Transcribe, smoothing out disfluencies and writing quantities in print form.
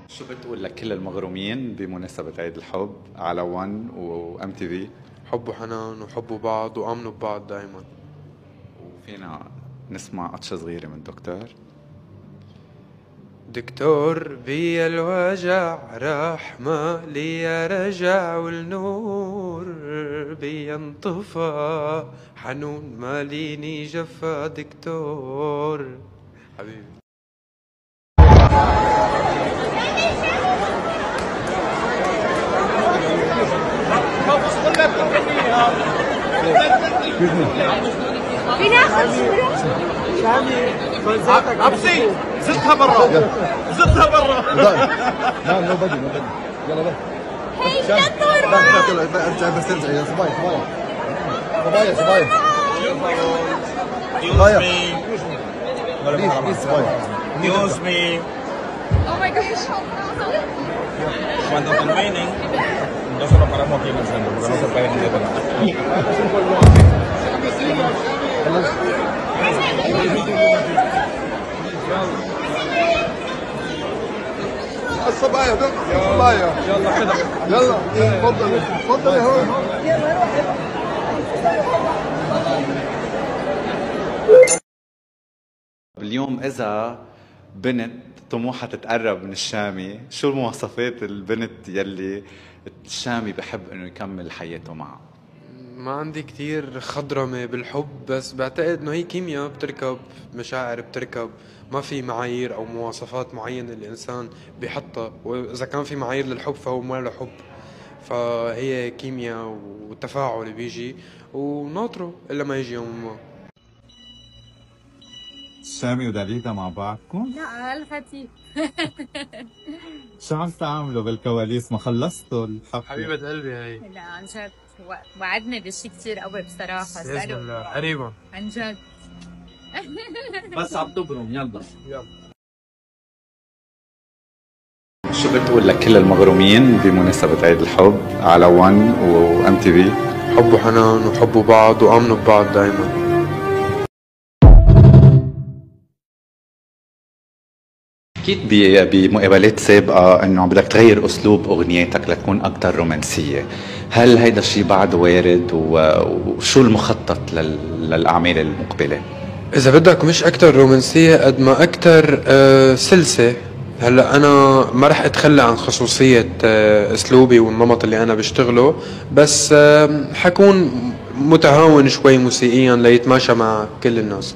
شو بتقول لكل المغرومين بمناسبة عيد الحب على ون وام تي في؟ حب وحنان وحبوا بعض وآمنوا ببعض دايما. وفينا نسمع قطشة صغيرة من دكتور. دكتور بيا الوجع راح ما لي رجع والنور بيا انطفى حنون ماليني جفا دكتور حبيبي. في ناخذ صورة سامي أبسي زدها برا زدها برا. لا نو بدي يلا بس. هي دكتور ارجع بس ارجع يا صبايا صبايا صبايا Use me. Oh my gosh. Cuando terminen, nosotros nos paramos aquí en el centro, porque no se puede ni الصبايا الصبايا يلا كده يلا تفضل تفضل هون. اليوم إذا بنت طموحها تتقرب من الشامي، شو المواصفات البنت يلي الشامي بحب إنه يكمل حياته معها؟ ما عندي كتير خضرمة بالحب، بس بعتقد انه هي كيمياء بتركب، مشاعر بتركب، ما في معايير او مواصفات معينة الانسان بيحطها، واذا كان في معايير للحب فهو ما له حب، فهي كيمياء وتفاعل بيجي وناطره الا ما يجي يوم ما. سامي وداليدا مع بعضكم؟ لا الخفيف. شو عم تعملوا بالكواليس؟ ما خلصتوا الحفلة؟ حبيبة قلبي هي. لا عن جد وعدنا بشي كتير قوي بصراحة. بإذن الله قريبا عن جد. بس عم تبرم يلا. شو بتقول لكل المغرومين بمناسبة عيد الحب على ون وام تي في؟ حب وحنان وحبوا بعض وآمنوا ببعض دايما. أكيد بمقابلات سابقة إنه عم بدك تغير أسلوب أغنياتك لتكون أكثر رومانسية، هل هيدا الشيء بعد وارد وشو المخطط للأعمال المقبلة؟ إذا بدك مش أكتر رومانسية قد ما أكتر سلسة. هلا أنا ما رح أتخلى عن خصوصية أسلوبي والنمط اللي أنا بشتغله، بس حكون متهاون شوي موسيقيا ليتماشى مع كل الناس.